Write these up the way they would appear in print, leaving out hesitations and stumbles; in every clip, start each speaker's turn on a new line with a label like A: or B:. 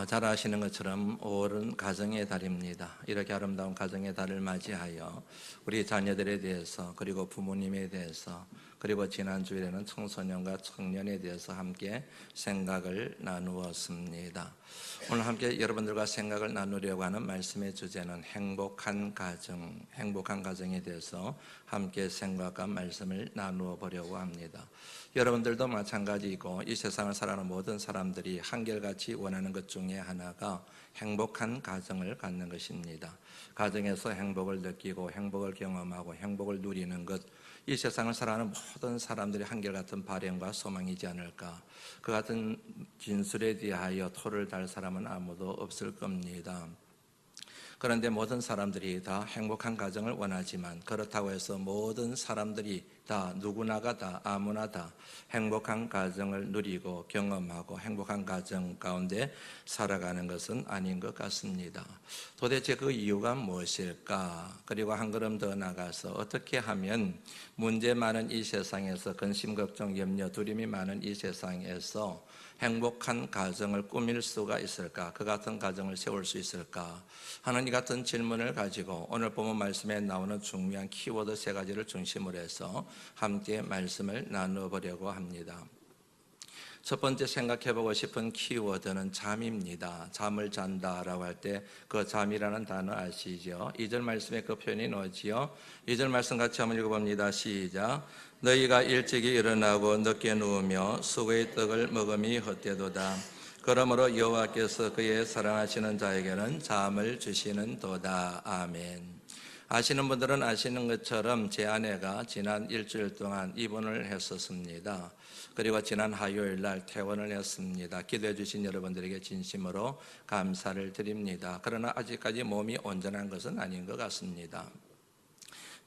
A: 잘 아시는 것처럼 5월은 가정의 달입니다. 이렇게 아름다운 가정의 달을 맞이하여 우리 자녀들에 대해서, 그리고 부모님에 대해서, 그리고 지난주에는 청소년과 청년에 대해서 함께 생각을 나누었습니다. 오늘 함께 여러분들과 생각을 나누려고 하는 말씀의 주제는 행복한 가정에 대해서 함께 생각과 말씀을 나누어 보려고 합니다. 여러분들도 마찬가지이고 이 세상을 살아가는 모든 사람들이 한결같이 원하는 것 중에 하나가 행복한 가정을 갖는 것입니다. 가정에서 행복을 느끼고 행복을 경험하고 행복을 누리는 것, 이 세상을 살아가는 모든 사람들이 한결같은 바람과 소망이지 않을까. 그 같은 진술에 대하여 토를 달 사람은 아무도 없을 겁니다. 그런데 모든 사람들이 다 행복한 가정을 원하지만, 그렇다고 해서 모든 사람들이 다 누구나가 다 아무나 다 행복한 가정을 누리고 경험하고 행복한 가정 가운데 살아가는 것은 아닌 것 같습니다. 도대체 그 이유가 무엇일까? 그리고 한 걸음 더 나가서 어떻게 하면 문제 많은 이 세상에서, 근심 걱정 염려 두려움이 많은 이 세상에서 행복한 가정을 꾸밀 수가 있을까? 그 같은 가정을 세울 수 있을까? 하는 이 같은 질문을 가지고 오늘 본문 말씀에 나오는 중요한 키워드 3가지를 중심으로 해서 함께 말씀을 나누어보려고 합니다. 첫 번째 생각해보고 싶은 키워드는 잠입니다. 잠을 잔다라고 할 때 그 잠이라는 단어 아시죠? 2절 말씀에 그 표현이 나오지요. 2절 말씀 같이 한번 읽어봅니다. 시작. 너희가 일찍이 일어나고 늦게 누우며 수고의 떡을 먹음이 헛되도다. 그러므로 여호와께서 그의 사랑하시는 자에게는 잠을 주시는도다. 아멘. 아시는 분들은 아시는 것처럼 제 아내가 지난 일주일 동안 입원을 했었습니다. 그리고 지난 화요일 날 퇴원을 했습니다. 기도해 주신 여러분들에게 진심으로 감사를 드립니다. 그러나 아직까지 몸이 온전한 것은 아닌 것 같습니다.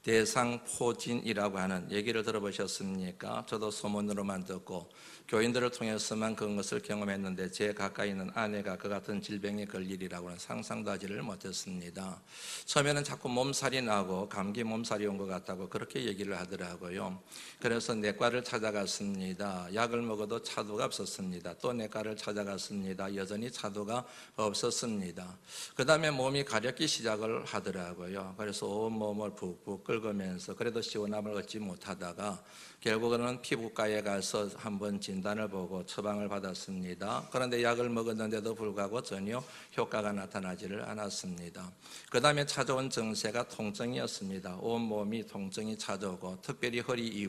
A: 대상포진이라고 하는 얘기를 들어보셨습니까? 저도 소문으로만 듣고 교인들을 통해서만 그것을 경험했는데, 제 가까이 있는 아내가 그 같은 질병에 걸리리라고는 상상도 하지를 못했습니다. 처음에는 자꾸 몸살이 나고 감기 몸살이 온 것 같다고 그렇게 얘기를 하더라고요. 그래서 내과를 찾아갔습니다. 약을 먹어도 차도가 없었습니다. 또 내과를 찾아갔습니다. 여전히 차도가 없었습니다. 그 다음에 몸이 가렵기 시작을 하더라고요. 그래서 온몸을 푹푹 긁으면서 그래도 시원함을 얻지 못하다가 결국은 피부과에 가서 한번 진단을 보고 처방을 받았습니다. 그런데 약을 먹었는데도 불구하고 전혀 효과가 나타나지를 않았습니다. 그 다음에 찾아온 증세가 통증이었습니다. 온몸이 통증이 찾아오고 특별히 허리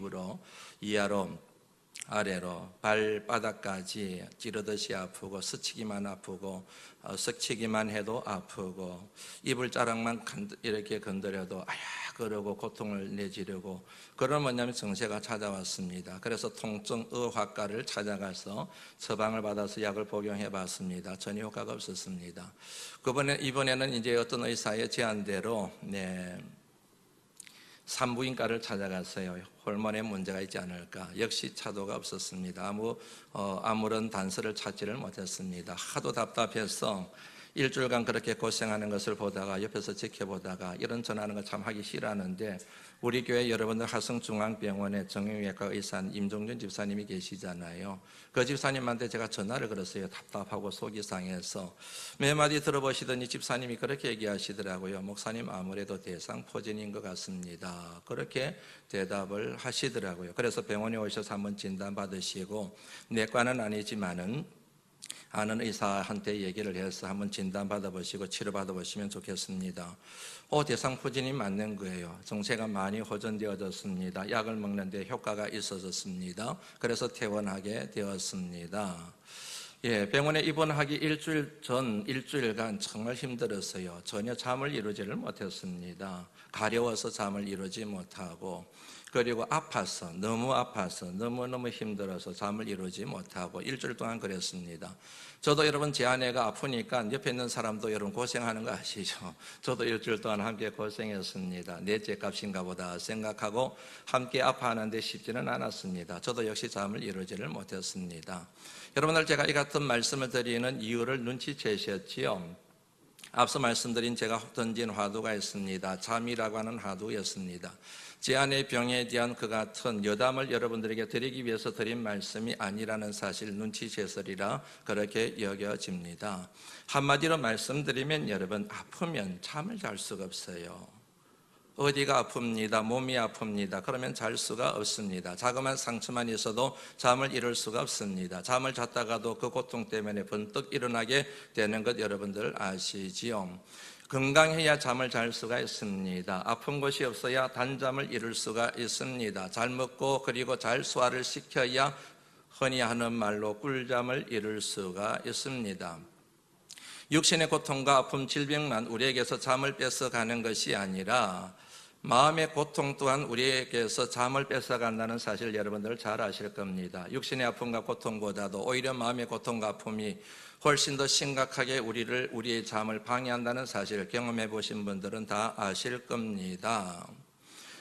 A: 이하로 아래로 발바닥까지 찌르듯이 아프고, 스치기만 아프고, 스치기만 해도 아프고, 이불 자락만 이렇게 건드려도 아야 그러고 고통을 내지르고, 그런 뭐냐면 증세가 찾아왔습니다. 그래서 통증의학과를 찾아가서 처방을 받아서 약을 복용해 봤습니다. 전혀 효과가 없었습니다. 이번에는 이제 어떤 의사의 제안대로 산부인과를 찾아갔어요. 호르몬에 문제가 있지 않을까. 역시 차도가 없었습니다. 아무런 단서를 찾지를 못했습니다. 하도 답답해서 일주일간 그렇게 고생하는 것을 보다가, 옆에서 지켜보다가, 이런 전화하는 거 참 하기 싫어하는데, 우리 교회 여러분들 하성중앙병원에 정형외과 의사 임종준 집사님이 계시잖아요. 그 집사님한테 제가 전화를 걸었어요. 답답하고 속이 상해서. 몇 마디 들어보시더니 집사님이 그렇게 얘기하시더라고요. 목사님, 아무래도 대상포진인 것 같습니다. 그렇게 대답을 하시더라고요. 그래서 병원에 오셔서 한번 진단받으시고, 내과는 아니지만은 아는 의사한테 얘기를 해서 한번 진단받아보시고 치료받아보시면 좋겠습니다. 대상포진이 맞는 거예요. 증세가 많이 호전되어졌습니다. 약을 먹는데 효과가 있어졌습니다. 그래서 퇴원하게 되었습니다. 병원에 입원하기 일주일간 정말 힘들었어요. 전혀 잠을 이루지를 못했습니다. 가려워서 잠을 이루지 못하고, 그리고 너무 아파서 너무너무 힘들어서 잠을 이루지 못하고 일주일 동안 그랬습니다. 저도 여러분, 제 아내가 아프니까 옆에 있는 사람도 여러분 고생하는 거 아시죠? 저도 일주일 동안 함께 고생했습니다. 내 죗값인가 보다 생각하고 함께 아파하는데 쉽지는 않았습니다. 저도 역시 잠을 이루지를 못했습니다. 여러분들, 제가 이 같은 말씀을 드리는 이유를 눈치채셨지요? 앞서 말씀드린 제가 던진 화두가 있습니다. 잠이라고 하는 화두였습니다. 제 안의 병에 대한 그 같은 여담을 여러분들에게 드리기 위해서 드린 말씀이 아니라는 사실 눈치채서리라 그렇게 여겨집니다. 한마디로 말씀드리면 여러분, 아프면 잠을 잘 수가 없어요. 어디가 아픕니다. 몸이 아픕니다. 그러면 잘 수가 없습니다. 자그마한 상처만 있어도 잠을 이룰 수가 없습니다. 잠을 잤다가도 그 고통 때문에 번뜩 일어나게 되는 것 여러분들 아시지요? 건강해야 잠을 잘 수가 있습니다. 아픈 것이 없어야 단잠을 이룰 수가 있습니다. 잘 먹고 그리고 잘 소화를 시켜야 흔히 하는 말로 꿀잠을 이룰 수가 있습니다. 육신의 고통과 아픔, 질병만 우리에게서 잠을 뺏어가는 것이 아니라 마음의 고통 또한 우리에게서 잠을 뺏어간다는 사실 여러분들 잘 아실 겁니다. 육신의 아픔과 고통보다도 오히려 마음의 고통과 아픔이 훨씬 더 심각하게 우리의 잠을 방해한다는 사실을 경험해 보신 분들은 다 아실 겁니다.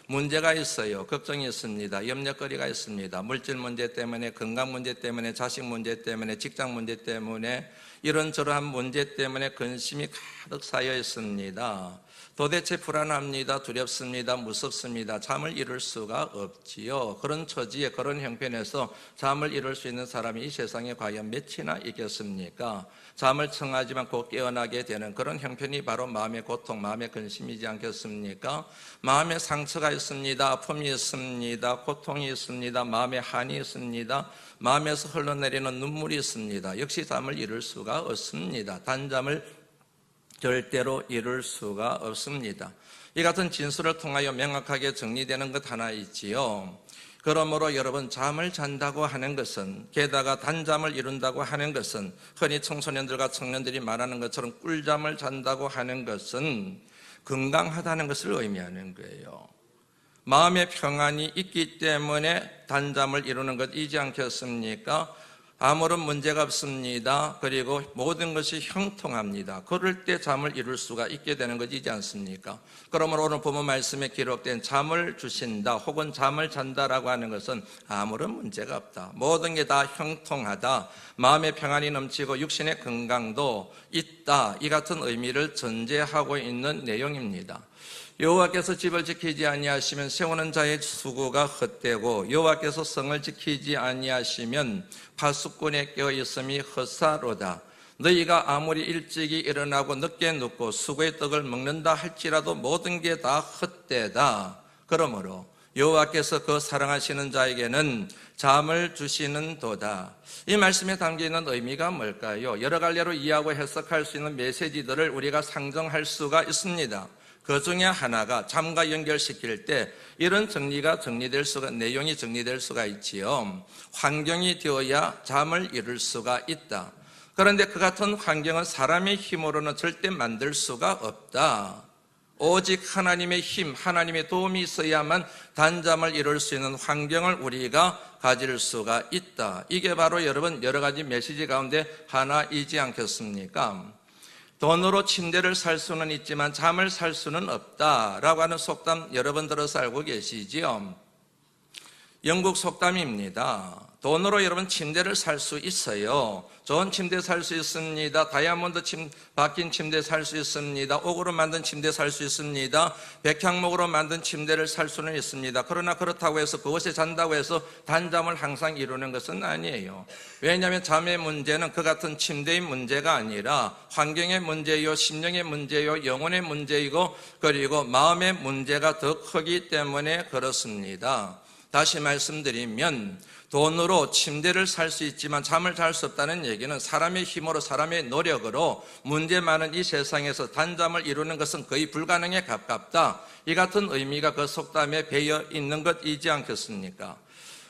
A: 문제가 있어요. 걱정이 있습니다. 염려거리가 있습니다. 물질 문제 때문에, 건강 문제 때문에, 자식 문제 때문에, 직장 문제 때문에, 이런저런 문제 때문에 근심이 가득 쌓여 있습니다. 도대체 불안합니다. 두렵습니다. 무섭습니다. 잠을 이룰 수가 없지요. 그런 처지에, 그런 형편에서 잠을 이룰 수 있는 사람이 이 세상에 과연 몇이나 있겠습니까? 잠을 청하지만 곧 깨어나게 되는 그런 형편이 바로 마음의 고통, 마음의 근심이지 않겠습니까? 마음의 상처가 있습니다. 아픔이 있습니다. 고통이 있습니다. 마음의 한이 있습니다. 마음에서 흘러내리는 눈물이 있습니다. 역시 잠을 이룰 수가 없습니다. 단잠을 절대로 이룰 수가 없습니다. 이 같은 진술을 통하여 명확하게 정리되는 것 하나 있지요. 그러므로 여러분, 잠을 잔다고 하는 것은, 게다가 단잠을 이룬다고 하는 것은, 흔히 청소년들과 청년들이 말하는 것처럼 꿀잠을 잔다고 하는 것은 건강하다는 것을 의미하는 거예요. 마음의 평안이 있기 때문에 단잠을 이루는 것이지 않겠습니까? 아무런 문제가 없습니다. 그리고 모든 것이 형통합니다. 그럴 때 잠을 이룰 수가 있게 되는 것이지 않습니까? 그러므로 오늘 본문 말씀에 기록된 잠을 주신다 혹은 잠을 잔다라고 하는 것은 아무런 문제가 없다. 모든 게 다 형통하다. 마음의 평안이 넘치고 육신의 건강도 있다. 이 같은 의미를 전제하고 있는 내용입니다. 여호와께서 집을 지키지 아니하시면 세우는 자의 수고가 헛되고 여호와께서 성을 지키지 아니하시면 파수꾼의 깨어있음이 헛사로다. 너희가 아무리 일찍이 일어나고 늦게 눕고 수고의 떡을 먹는다 할지라도 모든 게 다 헛되다. 그러므로 여호와께서 그 사랑하시는 자에게는 잠을 주시는 도다. 이 말씀에 담겨있는 의미가 뭘까요? 여러 갈래로 이해하고 해석할 수 있는 메시지들을 우리가 상정할 수가 있습니다. 그 중에 하나가 잠과 연결시킬 때 이런 내용이 정리될 수가 있지요. 환경이 되어야 잠을 이룰 수가 있다. 그런데 그 같은 환경은 사람의 힘으로는 절대 만들 수가 없다. 오직 하나님의 힘, 하나님의 도움이 있어야만 단잠을 이룰 수 있는 환경을 우리가 가질 수가 있다. 이게 바로 여러분 여러 가지 메시지 가운데 하나이지 않겠습니까? 돈으로 침대를 살 수는 있지만 잠을 살 수는 없다라고 하는 속담 여러분 들어서 알고 계시지요? 영국 속담입니다. 돈으로 여러분 침대를 살 수 있어요. 좋은 침대 살 수 있습니다. 다이아몬드 박힌 침대 살 수 있습니다. 옥으로 만든 침대 살 수 있습니다. 백향목으로 만든 침대를 살 수는 있습니다. 그러나 그렇다고 해서 그것에 잔다고 해서 단잠을 항상 이루는 것은 아니에요. 왜냐하면 잠의 문제는 그 같은 침대의 문제가 아니라 환경의 문제요, 심령의 문제요, 영혼의 문제이고 그리고 마음의 문제가 더 크기 때문에 그렇습니다. 다시 말씀드리면 돈으로 침대를 살 수 있지만 잠을 잘 수 없다는 얘기는 사람의 힘으로 사람의 노력으로 문제 많은 이 세상에서 단잠을 이루는 것은 거의 불가능에 가깝다. 이 같은 의미가 그 속담에 배어 있는 것이지 않겠습니까?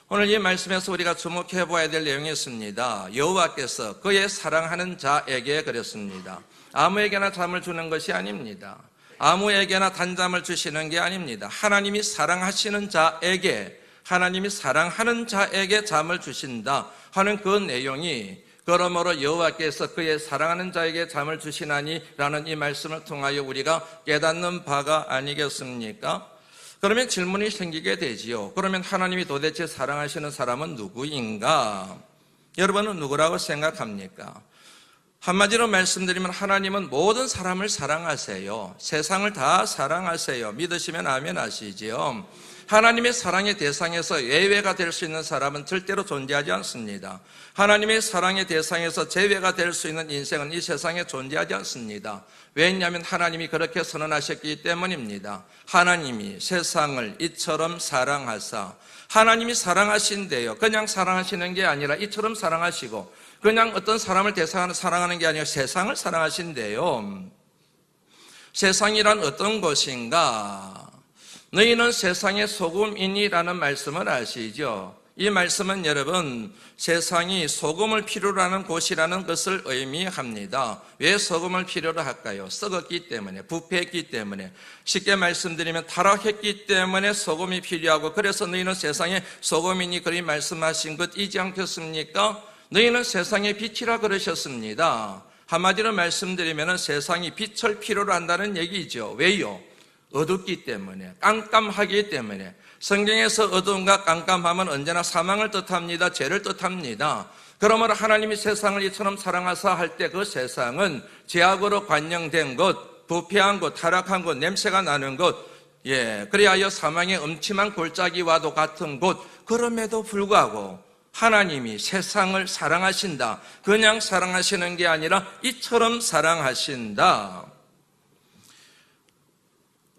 A: 오늘 이 말씀에서 우리가 주목해 봐야 될 내용이 있습니다. 여호와께서 그의 사랑하는 자에게 그랬습니다. 아무에게나 잠을 주는 것이 아닙니다. 아무에게나 단잠을 주시는 게 아닙니다. 하나님이 사랑하시는 자에게, 하나님이 사랑하는 자에게 잠을 주신다 하는 그 내용이, 그러므로 여호와께서 그의 사랑하는 자에게 잠을 주시나니라는 이 말씀을 통하여 우리가 깨닫는 바가 아니겠습니까? 그러면 질문이 생기게 되지요. 그러면 하나님이 도대체 사랑하시는 사람은 누구인가? 여러분은 누구라고 생각합니까? 한마디로 말씀드리면 하나님은 모든 사람을 사랑하세요. 세상을 다 사랑하세요. 믿으시면 아멘 하시지요. 하나님의 사랑의 대상에서 예외가 될 수 있는 사람은 절대로 존재하지 않습니다. 하나님의 사랑의 대상에서 제외가 될 수 있는 인생은 이 세상에 존재하지 않습니다. 왜냐하면 하나님이 그렇게 선언하셨기 때문입니다. 하나님이 세상을 이처럼 사랑하사, 하나님이 사랑하신대요. 그냥 사랑하시는 게 아니라 이처럼 사랑하시고, 그냥 어떤 사람을 대상으로 사랑하는 게 아니라 세상을 사랑하신대요. 세상이란 어떤 것인가? 너희는 세상의 소금이니라는 말씀을 아시죠? 이 말씀은 여러분, 세상이 소금을 필요로 하는 곳이라는 것을 의미합니다. 왜 소금을 필요로 할까요? 썩었기 때문에, 부패했기 때문에, 쉽게 말씀드리면 타락했기 때문에 소금이 필요하고, 그래서 너희는 세상의 소금이니 그리 말씀하신 것 잊지 않겠습니까? 너희는 세상의 빛이라 그러셨습니다. 한마디로 말씀드리면 세상이 빛을 필요로 한다는 얘기죠. 왜요? 어둡기 때문에, 깜깜하기 때문에. 성경에서 어두움과 깜깜함은 언제나 사망을 뜻합니다. 죄를 뜻합니다. 그러므로 하나님이 세상을 이처럼 사랑하사 할 때 그 세상은 죄악으로 관영된 것, 부패한 것, 타락한 것, 냄새가 나는 것, 그리하여 사망의 음침한 골짜기와도 같은 곳. 그럼에도 불구하고 하나님이 세상을 사랑하신다. 그냥 사랑하시는 게 아니라 이처럼 사랑하신다.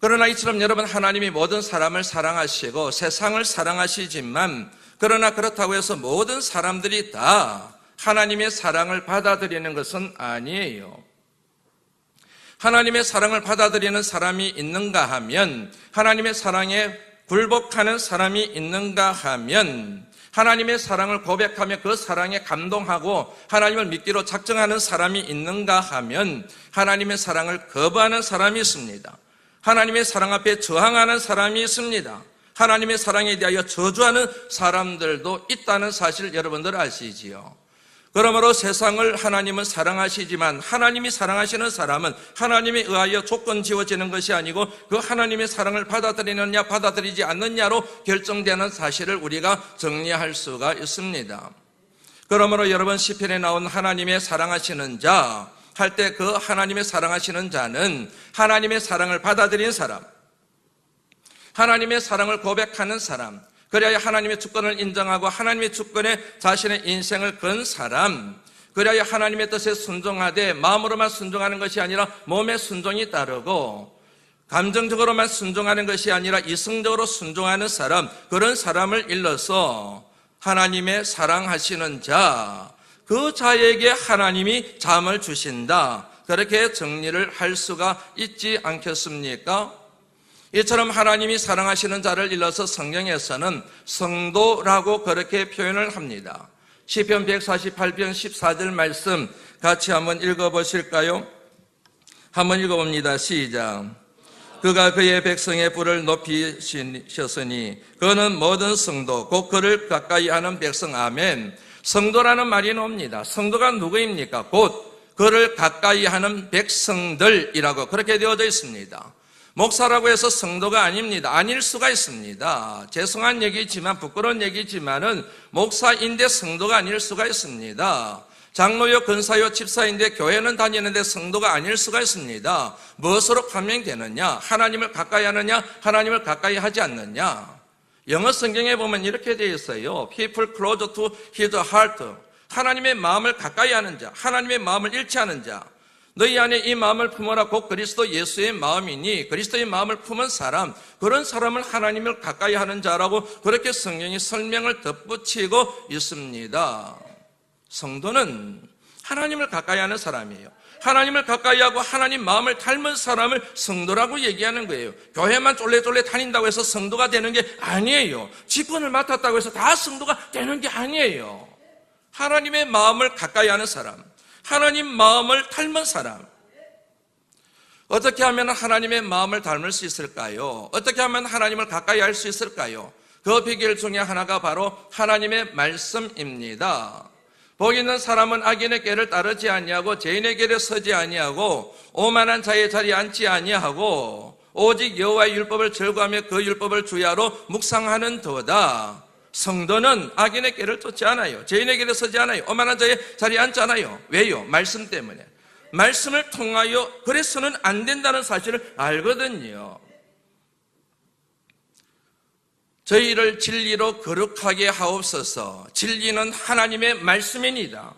A: 그러나 이처럼 여러분, 하나님이 모든 사람을 사랑하시고 세상을 사랑하시지만, 그러나 그렇다고 해서 모든 사람들이 다 하나님의 사랑을 받아들이는 것은 아니에요. 하나님의 사랑을 받아들이는 사람이 있는가 하면, 하나님의 사랑에 굴복하는 사람이 있는가 하면, 하나님의 사랑을 고백하며 그 사랑에 감동하고 하나님을 믿기로 작정하는 사람이 있는가 하면, 하나님의 사랑을 거부하는 사람이 있습니다. 하나님의 사랑 앞에 저항하는 사람이 있습니다. 하나님의 사랑에 대하여 저주하는 사람들도 있다는 사실 여러분들 아시지요? 그러므로 세상을 하나님은 사랑하시지만 하나님이 사랑하시는 사람은 하나님에 의하여 조건 지어지는 것이 아니고 그 하나님의 사랑을 받아들이느냐 받아들이지 않느냐로 결정되는 사실을 우리가 정리할 수가 있습니다. 그러므로 여러분, 시편에 나온 하나님의 사랑하시는 자 할 때 그 하나님의 사랑하시는 자는 하나님의 사랑을 받아들인 사람, 하나님의 사랑을 고백하는 사람, 그래야 하나님의 주권을 인정하고 하나님의 주권에 자신의 인생을 건 사람, 그래야 하나님의 뜻에 순종하되 마음으로만 순종하는 것이 아니라 몸의 순종이 따르고 감정적으로만 순종하는 것이 아니라 이성적으로 순종하는 사람, 그런 사람을 일러서 하나님의 사랑하시는 자, 그 자에게 하나님이 잠을 주신다. 그렇게 정리를 할 수가 있지 않겠습니까? 이처럼 하나님이 사랑하시는 자를 일러서 성경에서는 성도라고 그렇게 표현을 합니다. 시편 148편 14절 말씀 같이 한번 읽어보실까요? 한번 읽어봅니다. 시작. 그가 그의 백성의 뿔을 높이셨으니 그는 모든 성도 곧 그를 가까이 하는 백성. 아멘. 성도라는 말이 나옵니다. 성도가 누구입니까? 곧 그를 가까이 하는 백성들이라고 그렇게 되어져 있습니다. 목사라고 해서 성도가 아닙니다. 아닐 수가 있습니다. 죄송한 얘기지만, 부끄러운 얘기지만은 목사인데 성도가 아닐 수가 있습니다. 장로요, 권사요, 집사인데 교회는 다니는데 성도가 아닐 수가 있습니다. 무엇으로 판명되느냐? 하나님을 가까이 하느냐? 하나님을 가까이 하지 않느냐? 영어 성경에 보면 이렇게 되어 있어요. People close to his heart. 하나님의 마음을 가까이 하는 자, 하나님의 마음을 일치하는 자. 너희 안에 이 마음을 품어라. 곧 그리스도 예수의 마음이니, 그리스도의 마음을 품은 사람, 그런 사람을 하나님을 가까이 하는 자라고 그렇게 성경이 설명을 덧붙이고 있습니다. 성도는 하나님을 가까이 하는 사람이에요. 하나님을 가까이 하고 하나님 마음을 닮은 사람을 성도라고 얘기하는 거예요. 교회만 쫄래쫄래 다닌다고 해서 성도가 되는 게 아니에요. 직분을 맡았다고 해서 다 성도가 되는 게 아니에요. 하나님의 마음을 가까이 하는 사람, 하나님 마음을 닮은 사람. 어떻게 하면 하나님의 마음을 닮을 수 있을까요? 어떻게 하면 하나님을 가까이 할 수 있을까요? 그 비결 중에 하나가 바로 하나님의 말씀입니다. 복 있는 사람은 악인의 길을 따르지 아니하고 죄인의 길에 서지 아니하고 오만한 자의 자리에 앉지 아니하고 오직 여호와의 율법을 즐거워하며 그 율법을 주야로 묵상하는 도다. 성도는 악인의 길을 쫓지 않아요. 죄인의 길에 서지 않아요. 오만한 자의 자리에 앉지 않아요. 왜요? 말씀 때문에. 말씀을 통하여 그래서는 안 된다는 사실을 알거든요. 저희를 진리로 거룩하게 하옵소서. 진리는 하나님의 말씀입니다.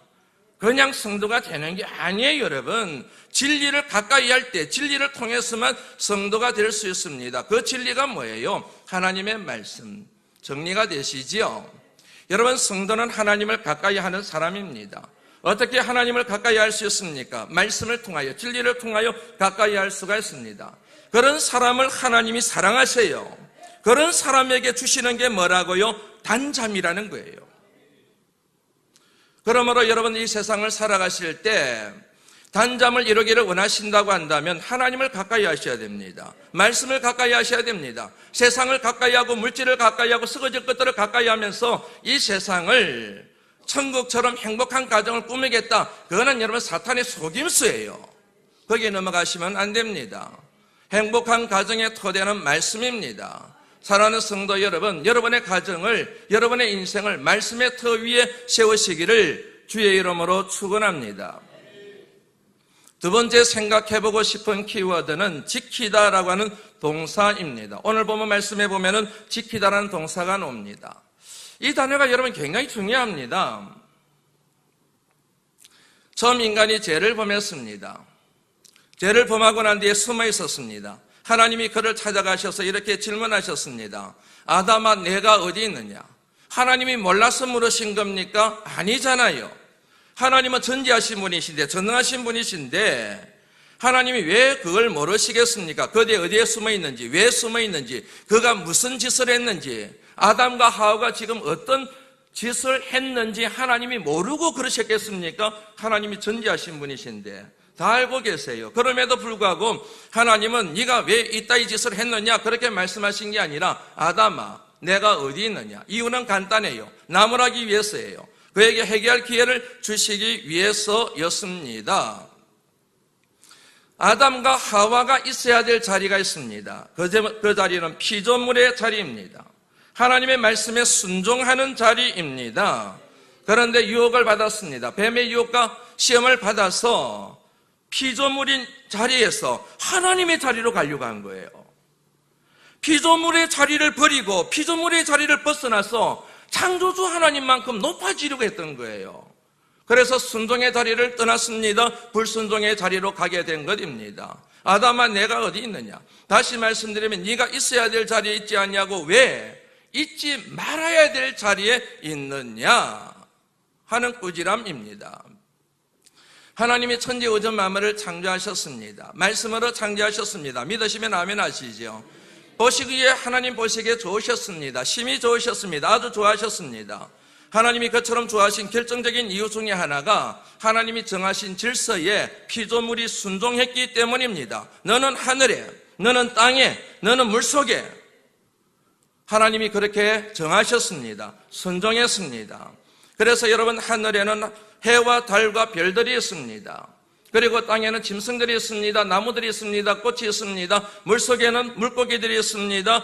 A: 그냥 성도가 되는 게 아니에요, 여러분. 진리를 가까이 할 때 진리를 통해서만 성도가 될 수 있습니다. 그 진리가 뭐예요? 하나님의 말씀. 정리가 되시지요? 여러분, 성도는 하나님을 가까이 하는 사람입니다. 어떻게 하나님을 가까이 할 수 있습니까? 말씀을 통하여, 진리를 통하여 가까이 할 수가 있습니다. 그런 사람을 하나님이 사랑하세요. 그런 사람에게 주시는 게 뭐라고요? 단잠이라는 거예요. 그러므로 여러분, 이 세상을 살아가실 때 단잠을 이루기를 원하신다고 한다면 하나님을 가까이 하셔야 됩니다. 말씀을 가까이 하셔야 됩니다. 세상을 가까이 하고 물질을 가까이 하고 썩어질 것들을 가까이 하면서 이 세상을 천국처럼 행복한 가정을 꾸미겠다. 그거는 여러분 사탄의 속임수예요. 거기에 넘어가시면 안 됩니다. 행복한 가정의 토대는 말씀입니다. 사랑하는 성도 여러분, 여러분의 가정을, 여러분의 인생을 말씀의 터 위에 세우시기를 주의 이름으로 축원합니다. 두 번째 생각해보고 싶은 키워드는 지키다라고 하는 동사입니다. 오늘 보면 말씀에 보면은 지키다라는 동사가 나옵니다. 이 단어가 여러분 굉장히 중요합니다. 처음 인간이 죄를 범했습니다. 죄를 범하고 난 뒤에 숨어 있었습니다. 하나님이 그를 찾아가셔서 이렇게 질문하셨습니다. 아담아, 내가 어디 있느냐? 하나님이 몰라서 물으신 겁니까? 아니잖아요. 하나님은 전지하신 분이신데, 전능하신 분이신데 하나님이 왜 그걸 모르시겠습니까? 그대 어디에 숨어 있는지, 왜 숨어 있는지, 그가 무슨 짓을 했는지, 아담과 하와가 지금 어떤 짓을 했는지 하나님이 모르고 그러셨겠습니까? 하나님이 전지하신 분이신데 다 알고 계세요. 그럼에도 불구하고 하나님은 네가 왜 이따위 짓을 했느냐 그렇게 말씀하신 게 아니라 아담아, 내가 어디 있느냐. 이유는 간단해요. 나무라기 위해서예요. 그에게 해결할 기회를 주시기 위해서였습니다. 아담과 하와가 있어야 될 자리가 있습니다. 그 자리는 피조물의 자리입니다. 하나님의 말씀에 순종하는 자리입니다. 그런데 유혹을 받았습니다. 뱀의 유혹과 시험을 받아서 피조물인 자리에서 하나님의 자리로 가려고 한 거예요. 피조물의 자리를 버리고 피조물의 자리를 벗어나서 창조주 하나님만큼 높아지려고 했던 거예요. 그래서 순종의 자리를 떠났습니다. 불순종의 자리로 가게 된 것입니다. 아담아, 내가 어디 있느냐? 다시 말씀드리면 네가 있어야 될 자리에 있지 않냐고, 왜 있지 말아야 될 자리에 있느냐 하는 꾸지람입니다. 하나님이 천지 우주 만물을 창조하셨습니다. 말씀으로 창조하셨습니다. 믿으시면 아멘 하시죠. 보시기에 하나님 보시기에 좋으셨습니다. 심히 좋으셨습니다. 아주 좋아하셨습니다. 하나님이 그처럼 좋아하신 결정적인 이유 중에 하나가 하나님이 정하신 질서에 피조물이 순종했기 때문입니다. 너는 하늘에, 너는 땅에, 너는 물속에 하나님이 그렇게 정하셨습니다. 순종했습니다. 그래서 여러분, 하늘에는 해와 달과 별들이 있습니다. 그리고 땅에는 짐승들이 있습니다. 나무들이 있습니다. 꽃이 있습니다. 물속에는 물고기들이 있습니다.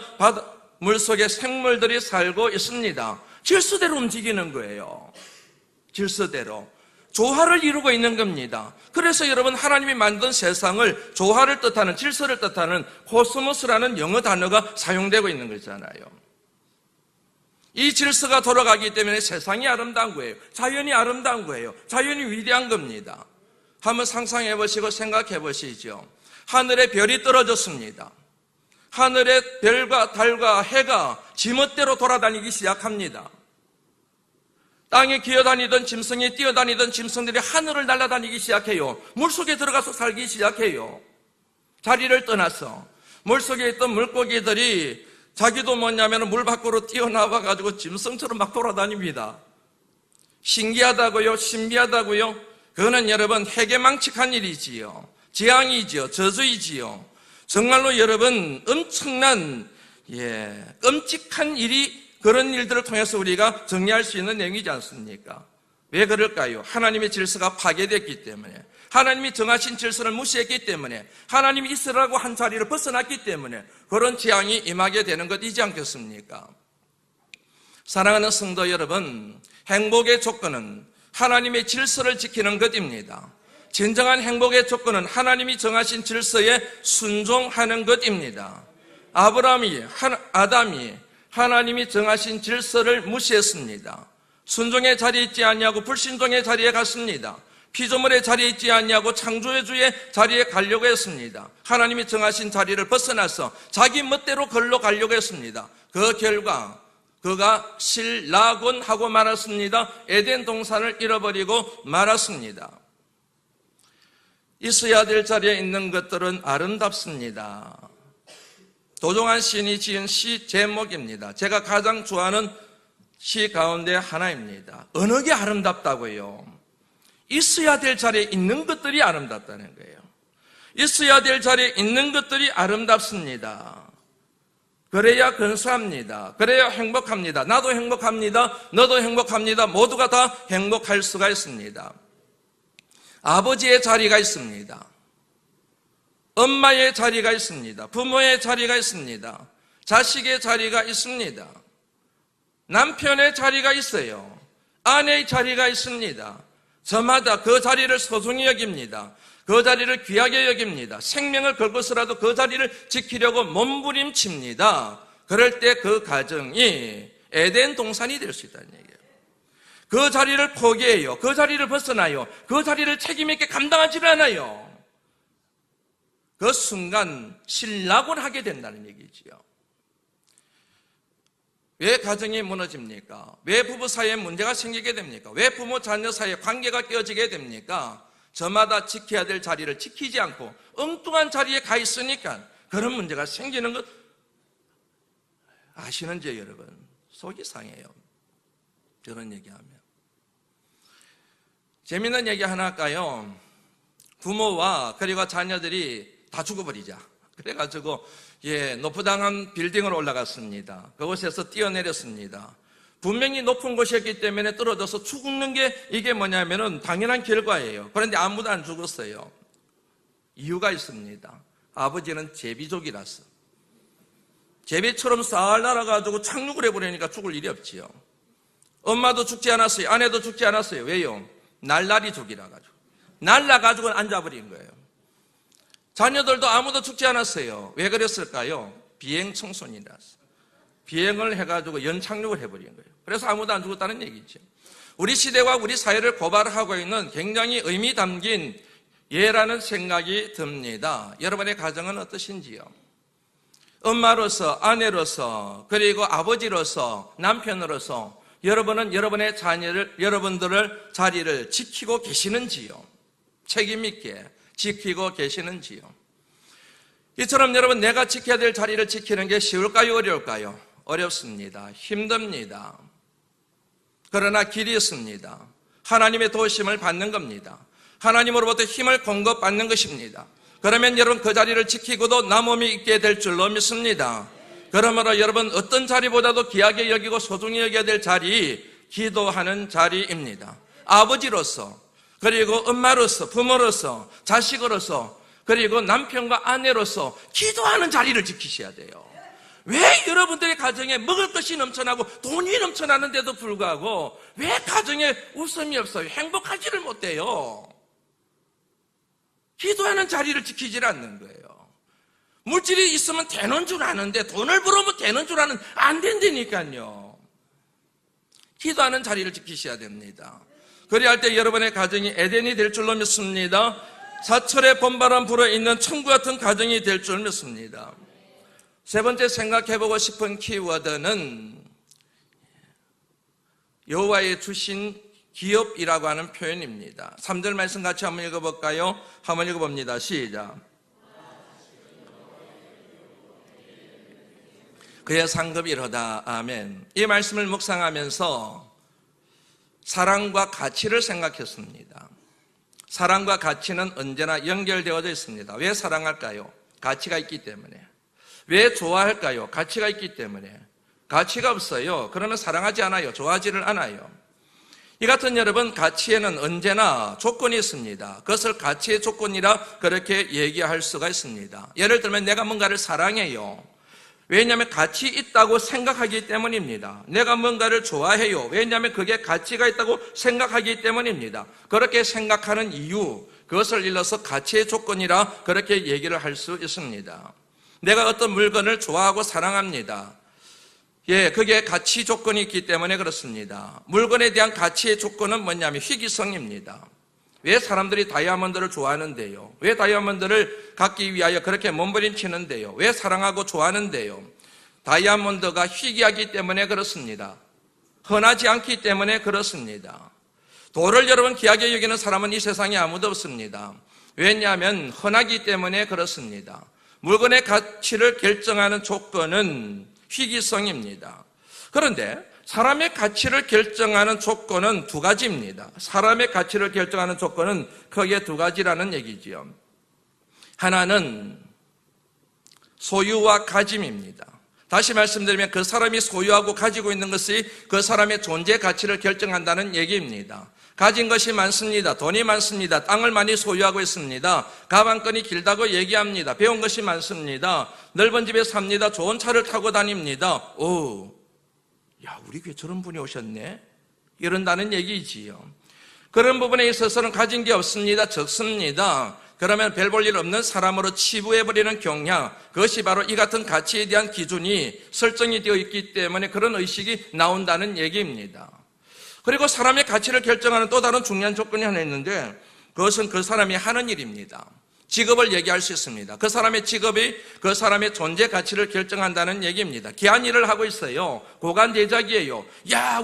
A: 물속에 생물들이 살고 있습니다. 질서대로 움직이는 거예요. 질서대로. 조화를 이루고 있는 겁니다. 그래서 여러분, 하나님이 만든 세상을 조화를 뜻하는, 질서를 뜻하는 코스모스라는 영어 단어가 사용되고 있는 거잖아요. 이 질서가 돌아가기 때문에 세상이 아름다운 거예요. 자연이 아름다운 거예요. 자연이 위대한 겁니다. 한번 상상해 보시고 생각해 보시죠. 하늘에 별이 떨어졌습니다. 하늘에 별과 달과 해가 지멋대로 돌아다니기 시작합니다. 땅에 기어다니던 짐승이, 뛰어다니던 짐승들이 하늘을 날아다니기 시작해요. 물속에 들어가서 살기 시작해요. 자리를 떠나서. 물속에 있던 물고기들이 자기도 뭐냐면 물 밖으로 뛰어나와가지고 짐승처럼 막 돌아다닙니다. 신기하다고요? 신비하다고요? 그거는 여러분 해괴망측한 일이지요. 재앙이지요. 저주이지요. 정말로 여러분 엄청난 끔찍한 일이, 그런 일들을 통해서 우리가 정리할 수 있는 내용이지 않습니까? 왜 그럴까요? 하나님의 질서가 파괴됐기 때문에, 하나님이 정하신 질서를 무시했기 때문에, 하나님이 있으라고 한 자리를 벗어났기 때문에 그런 재앙이 임하게 되는 것이지 않겠습니까? 사랑하는 성도 여러분, 행복의 조건은 하나님의 질서를 지키는 것입니다. 진정한 행복의 조건은 하나님이 정하신 질서에 순종하는 것입니다. 아담이 하나님이 정하신 질서를 무시했습니다. 순종의 자리에 있지 않냐고 불신종의 자리에 갔습니다. 피조물의 자리에 있지 않냐고 창조의 주의 자리에 가려고 했습니다. 하나님이 정하신 자리를 벗어나서 자기 멋대로 걸러 가려고 했습니다. 그 결과 그가 실라곤하고 말았습니다. 에덴 동산을 잃어버리고 말았습니다. 있어야 될 자리에 있는 것들은 아름답습니다. 도종환 시인이 지은 시 제목입니다. 제가 가장 좋아하는 시 가운데 하나입니다. 어느 게 아름답다고요? 있어야 될 자리에 있는 것들이 아름답다는 거예요. 있어야 될 자리에 있는 것들이 아름답습니다. 그래야 근사합니다. 그래야 행복합니다. 나도 행복합니다. 너도 행복합니다. 모두가 다 행복할 수가 있습니다. 아버지의 자리가 있습니다. 엄마의 자리가 있습니다. 부모의 자리가 있습니다. 자식의 자리가 있습니다. 남편의 자리가 있어요. 아내의 자리가 있습니다. 저마다 그 자리를 소중히 여깁니다. 그 자리를 귀하게 여깁니다. 생명을 걸고서라도 그 자리를 지키려고 몸부림칩니다. 그럴 때 그 가정이 에덴 동산이 될 수 있다는 얘기예요. 그 자리를 포기해요. 그 자리를 벗어나요. 그 자리를 책임 있게 감당하지 않아요. 그 순간 실락을 하게 된다는 얘기지요. 왜 가정이 무너집니까? 왜 부부 사이에 문제가 생기게 됩니까? 왜 부모 자녀 사이에 관계가 깨어지게 됩니까? 저마다 지켜야 될 자리를 지키지 않고 엉뚱한 자리에 가 있으니까 그런 문제가 생기는 것 아시는지요, 여러분? 속이 상해요. 그런 얘기하면. 재밌는 얘기 하나 할까요? 부모와 그리고 자녀들이 다 죽어버리자. 그래가지고 노프당한 빌딩으로 올라갔습니다. 그곳에서 뛰어내렸습니다. 분명히 높은 곳이었기 때문에 떨어져서 죽는 게 이게 뭐냐면은 당연한 결과예요. 그런데 아무도 안 죽었어요. 이유가 있습니다. 아버지는 제비족이라서. 제비처럼 쌀 날아가지고 착륙을 해버리니까 죽을 일이 없지요. 엄마도 죽지 않았어요. 아내도 죽지 않았어요. 왜요? 날라리족이라 가지고. 날라가지고 앉아버린 거예요. 자녀들도 아무도 죽지 않았어요. 왜 그랬을까요? 비행 청소년이라서. 비행을 해가지고 연착륙을 해버린 거예요. 그래서 아무도 안 죽었다는 얘기죠. 우리 시대와 우리 사회를 고발하고 있는 굉장히 의미 담긴 예라는 생각이 듭니다. 여러분의 가정은 어떠신지요? 엄마로서, 아내로서, 그리고 아버지로서, 남편으로서 여러분은 여러분의 여러분들의 자리를 지키고 계시는지요? 책임 있게 지키고 계시는지요? 이처럼 여러분, 내가 지켜야 될 자리를 지키는 게 쉬울까요? 어려울까요? 어렵습니다. 힘듭니다. 그러나 길이 있습니다. 하나님의 도우심을 받는 겁니다. 하나님으로부터 힘을 공급받는 것입니다. 그러면 여러분 그 자리를 지키고도 남음이 있게 될 줄로 믿습니다. 그러므로 여러분 어떤 자리보다도 귀하게 여기고 소중히 여겨야 될 자리, 기도하는 자리입니다. 아버지로서, 그리고 엄마로서, 부모로서, 자식으로서, 그리고 남편과 아내로서 기도하는 자리를 지키셔야 돼요. 왜 여러분들의 가정에 먹을 것이 넘쳐나고 돈이 넘쳐나는데도 불구하고 왜 가정에 웃음이 없어요? 행복하지를 못해요. 기도하는 자리를 지키질 않는 거예요. 물질이 있으면 되는 줄 아는데 돈을 벌으면 되는 줄 아는 안 된다니까요. 기도하는 자리를 지키셔야 됩니다. 그래야 할 때 여러분의 가정이 에덴이 될 줄로 믿습니다. 사철의 봄바람 불어있는 천국 같은 가정이 될 줄 믿습니다. 세 번째 생각해보고 싶은 키워드는 여호와의 주신 기업이라고 하는 표현입니다. 3절 말씀 같이 한번 읽어볼까요? 한번 읽어봅니다. 시작. 그의 상급이 이러다. 아멘. 이 말씀을 묵상하면서 사랑과 가치를 생각했습니다. 사랑과 가치는 언제나 연결되어져 있습니다. 왜 사랑할까요? 가치가 있기 때문에. 왜 좋아할까요? 가치가 있기 때문에. 가치가 없어요. 그러면 사랑하지 않아요. 좋아하지를 않아요. 이 같은 여러분, 가치에는 언제나 조건이 있습니다. 그것을 가치의 조건이라 그렇게 얘기할 수가 있습니다. 예를 들면 내가 뭔가를 사랑해요. 왜냐하면 가치 있다고 생각하기 때문입니다. 내가 뭔가를 좋아해요. 왜냐하면 그게 가치가 있다고 생각하기 때문입니다. 그렇게 생각하는 이유, 그것을 일러서 가치의 조건이라 그렇게 얘기를 할 수 있습니다. 내가 어떤 물건을 좋아하고 사랑합니다. 그게 가치 조건이 있기 때문에 그렇습니다. 물건에 대한 가치의 조건은 뭐냐면 희귀성입니다. 왜 사람들이 다이아몬드를 좋아하는데요? 왜 다이아몬드를 갖기 위하여 그렇게 몸부림치는데요? 왜 사랑하고 좋아하는데요? 다이아몬드가 희귀하기 때문에 그렇습니다. 흔하지 않기 때문에 그렇습니다. 돌을 여러분 귀하게 여기는 사람은 이 세상에 아무도 없습니다. 왜냐하면 흔하기 때문에 그렇습니다. 물건의 가치를 결정하는 조건은 희귀성입니다. 그런데 사람의 가치를 결정하는 조건은 두 가지입니다. 사람의 가치를 결정하는 조건은 크게 두 가지라는 얘기지요. 하나는 소유와 가짐입니다. 다시 말씀드리면 그 사람이 소유하고 가지고 있는 것이 그 사람의 존재 가치를 결정한다는 얘기입니다. 가진 것이 많습니다. 돈이 많습니다. 땅을 많이 소유하고 있습니다. 가방끈이 길다고 얘기합니다. 배운 것이 많습니다. 넓은 집에 삽니다. 좋은 차를 타고 다닙니다. 우리 교회 저런 분이 오셨네? 이런다는 얘기지요. 그런 부분에 있어서는 가진 게 없습니다. 적습니다. 그러면 별 볼 일 없는 사람으로 치부해버리는 경향, 그것이 바로 이 같은 가치에 대한 기준이 설정이 되어 있기 때문에 그런 의식이 나온다는 얘기입니다. 그리고 사람의 가치를 결정하는 또 다른 중요한 조건이 하나 있는데 그것은 그 사람이 하는 일입니다. 직업을 얘기할 수 있습니다. 그 사람의 직업이 그 사람의 존재 가치를 결정한다는 얘기입니다. 귀한 일을 하고 있어요. 고관대작이에요.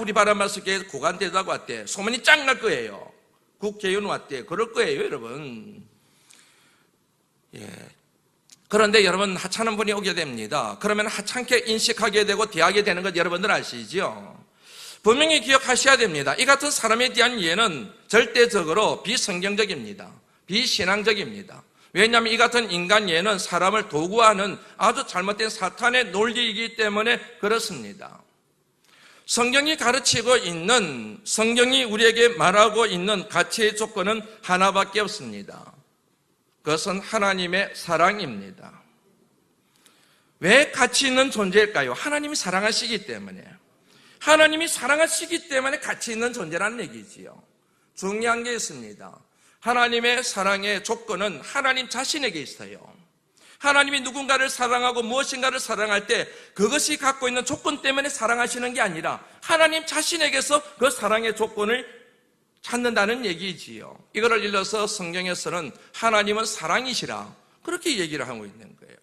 A: 우리 바람마스교회 고관대작 왔대. 소문이 짱 날 거예요. 국회의원 왔대. 그럴 거예요, 여러분. 그런데 여러분 하찮은 분이 오게 됩니다. 그러면 하찮게 인식하게 되고 대하게 되는 것 여러분들 아시죠? 분명히 기억하셔야 됩니다. 이 같은 사람에 대한 이해는 절대적으로 비성경적입니다. 비신앙적입니다. 왜냐하면 이 같은 인간 이해는 사람을 도구화하는 아주 잘못된 사탄의 논리이기 때문에 그렇습니다. 성경이 가르치고 있는, 성경이 우리에게 말하고 있는 가치의 조건은 하나밖에 없습니다. 그것은 하나님의 사랑입니다. 왜 가치 있는 존재일까요? 하나님이 사랑하시기 때문에. 하나님이 사랑하시기 때문에 가치 있는 존재라는 얘기지요. 중요한 게 있습니다. 하나님의 사랑의 조건은 하나님 자신에게 있어요. 하나님이 누군가를 사랑하고 무엇인가를 사랑할 때 그것이 갖고 있는 조건 때문에 사랑하시는 게 아니라 하나님 자신에게서 그 사랑의 조건을 찾는다는 얘기지요. 이거를 일러서 성경에서는 하나님은 사랑이시라 그렇게 얘기를 하고 있는 거예요.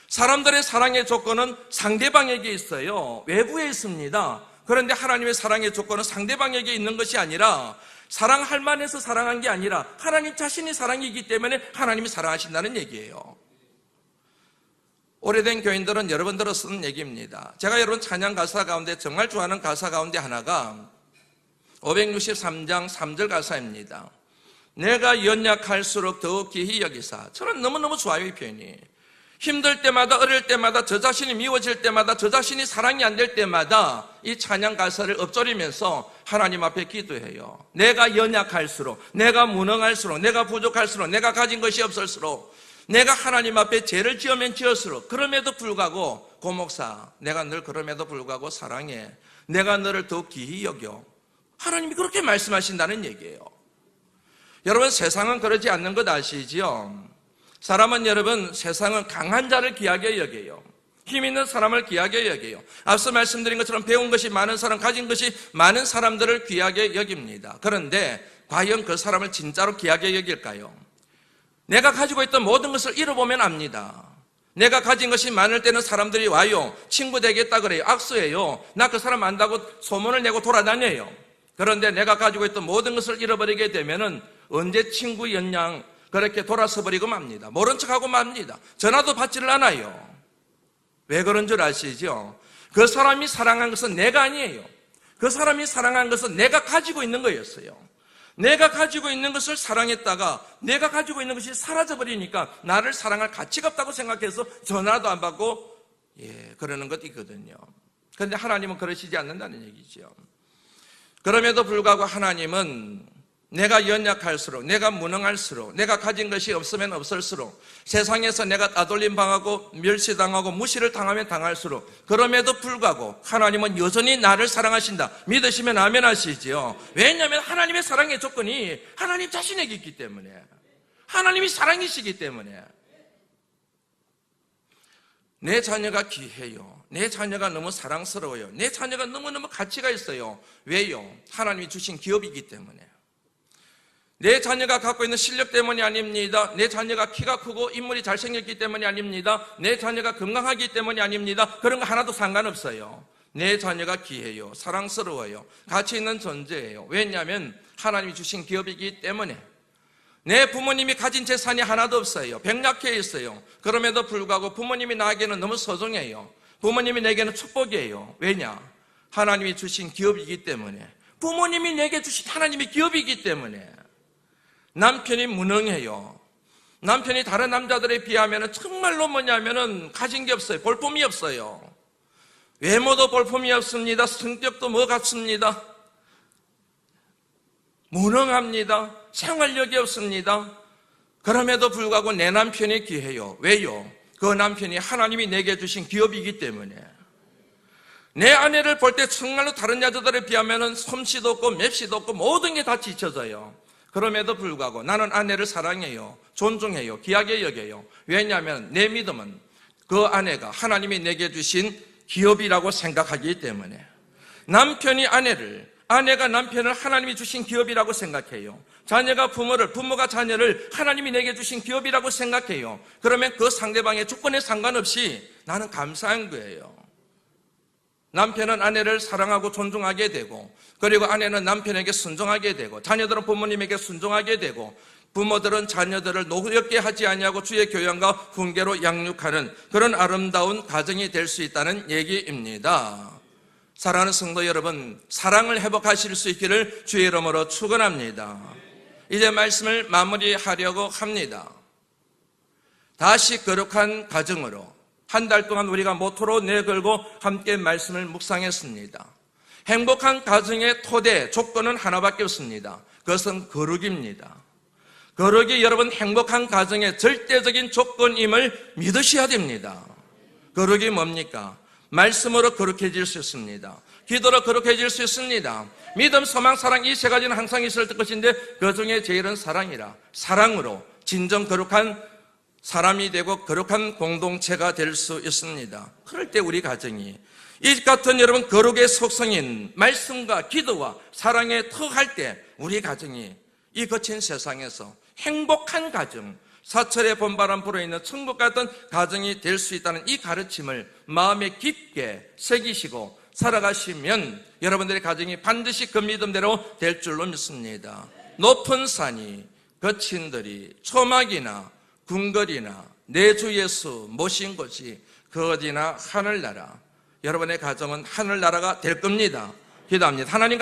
A: 사람들의 사랑의 조건은 상대방에게 있어요. 외부에 있습니다. 그런데 하나님의 사랑의 조건은 상대방에게 있는 것이 아니라 사랑할 만해서 사랑한 게 아니라 하나님 자신이 사랑이기 때문에 하나님이 사랑하신다는 얘기예요. 오래된 교인들은 여러분들은 쓰는 얘기입니다. 제가 여러분 찬양 가사 가운데 정말 좋아하는 가사 가운데 하나가 563장 3절 가사입니다. 내가 연약할수록 더욱 귀히 여기사. 저는 너무너무 좋아요, 이 표현이. 힘들 때마다, 어릴 때마다, 저 자신이 미워질 때마다, 저 자신이 사랑이 안 될 때마다 이 찬양 가사를 엎조리면서 하나님 앞에 기도해요. 내가 연약할수록, 내가 무능할수록, 내가 부족할수록, 내가 가진 것이 없을수록, 내가 하나님 앞에 죄를 지으면 지을수록, 그럼에도 불구하고 고목사, 내가 늘 그럼에도 불구하고 사랑해. 내가 너를 더 귀히 여겨. 하나님이 그렇게 말씀하신다는 얘기예요. 여러분, 세상은 그러지 않는 것 아시지요? 사람은 여러분, 세상은 강한 자를 귀하게 여겨요. 힘 있는 사람을 귀하게 여겨요. 앞서 말씀드린 것처럼 배운 것이 많은 사람, 가진 것이 많은 사람들을 귀하게 여깁니다. 그런데 과연 그 사람을 진짜로 귀하게 여길까요? 내가 가지고 있던 모든 것을 잃어보면 압니다. 내가 가진 것이 많을 때는 사람들이 와요. 친구 되겠다 그래요. 악수해요. 나 그 사람 안다고 소문을 내고 돌아다녀요. 그런데 내가 가지고 있던 모든 것을 잃어버리게 되면은 언제 친구였냐 그렇게 돌아서 버리고 맙니다. 모른 척하고 맙니다. 전화도 받지를 않아요. 왜 그런 줄 아시죠? 그 사람이 사랑한 것은 내가 아니에요. 그 사람이 사랑한 것은 내가 가지고 있는 거였어요. 내가 가지고 있는 것을 사랑했다가 내가 가지고 있는 것이 사라져버리니까 나를 사랑할 가치가 없다고 생각해서 전화도 안 받고 그러는 것도 있거든요. 그런데 하나님은 그러시지 않는다는 얘기죠. 그럼에도 불구하고 하나님은 내가 연약할수록, 내가 무능할수록, 내가 가진 것이 없으면 없을수록, 세상에서 내가 따돌림 당하고 멸시당하고 무시를 당하면 당할수록, 그럼에도 불구하고 하나님은 여전히 나를 사랑하신다. 믿으시면 아멘 하시지요. 왜냐하면 하나님의 사랑의 조건이 하나님 자신에게 있기 때문에, 하나님이 사랑이시기 때문에. 내 자녀가 귀해요. 내 자녀가 너무 사랑스러워요. 내 자녀가 너무너무 가치가 있어요. 왜요? 하나님이 주신 기업이기 때문에. 내 자녀가 갖고 있는 실력 때문이 아닙니다. 내 자녀가 키가 크고 인물이 잘생겼기 때문이 아닙니다. 내 자녀가 건강하기 때문이 아닙니다. 그런 거 하나도 상관없어요. 내 자녀가 귀해요. 사랑스러워요. 가치 있는 존재예요. 왜냐하면 하나님이 주신 기업이기 때문에. 내 부모님이 가진 재산이 하나도 없어요. 백약해 있어요. 그럼에도 불구하고 부모님이 나에게는 너무 소중해요. 부모님이 내게는 축복이에요. 왜냐? 하나님이 주신 기업이기 때문에. 부모님이 내게 주신 하나님의 기업이기 때문에. 남편이 무능해요. 남편이 다른 남자들에 비하면 정말로 뭐냐면은 가진 게 없어요. 볼품이 없어요. 외모도 볼품이 없습니다. 성격도 뭐 같습니다. 무능합니다. 생활력이 없습니다. 그럼에도 불구하고 내 남편이 귀해요. 왜요? 그 남편이 하나님이 내게 주신 기업이기 때문에. 내 아내를 볼 때 정말로 다른 여자들에 비하면 솜씨도 없고 맵시도 없고 모든 게 다 지쳐져요. 그럼에도 불구하고 나는 아내를 사랑해요. 존중해요. 귀하게 여겨요. 왜냐하면 내 믿음은 그 아내가 하나님이 내게 주신 기업이라고 생각하기 때문에. 남편이 아내가 남편을 하나님이 주신 기업이라고 생각해요. 자녀가 부모를, 부모가 자녀를 하나님이 내게 주신 기업이라고 생각해요. 그러면 그 상대방의 조건에 상관없이 나는 감사한 거예요. 남편은 아내를 사랑하고 존중하게 되고, 그리고 아내는 남편에게 순종하게 되고, 자녀들은 부모님에게 순종하게 되고, 부모들은 자녀들을 노엽게 하지 아니하고 주의 교양과 훈계로 양육하는 그런 아름다운 가정이 될 수 있다는 얘기입니다. 사랑하는 성도 여러분, 사랑을 회복하실 수 있기를 주의 이름으로 축원합니다. 이제 말씀을 마무리하려고 합니다. 다시 거룩한 가정으로 한 달 동안 우리가 모토로 내걸고 함께 말씀을 묵상했습니다. 행복한 가정의 토대, 조건은 하나밖에 없습니다. 그것은 거룩입니다. 거룩이 여러분 행복한 가정의 절대적인 조건임을 믿으셔야 됩니다. 거룩이 뭡니까? 말씀으로 거룩해질 수 있습니다. 기도로 거룩해질 수 있습니다. 믿음, 소망, 사랑 이 세 가지는 항상 있을 것인데 그 중에 제일은 사랑이라. 사랑으로 진정 거룩한 사람이 되고 거룩한 공동체가 될 수 있습니다. 그럴 때 우리 가정이 이 같은 여러분 거룩의 속성인 말씀과 기도와 사랑에 터할 때 우리 가정이 이 거친 세상에서 행복한 가정, 사철의 봄바람 불어있는 천국 같은 가정이 될 수 있다는 이 가르침을 마음에 깊게 새기시고 살아가시면 여러분들의 가정이 반드시 그 믿음대로 될 줄로 믿습니다. 높은 산이, 거친 들이, 초막이나 궁궐이나 내 주 예수 모신 곳이 그 어디나 하늘나라. 여러분의 가정은 하늘나라가 될 겁니다. 기도합니다. 하나님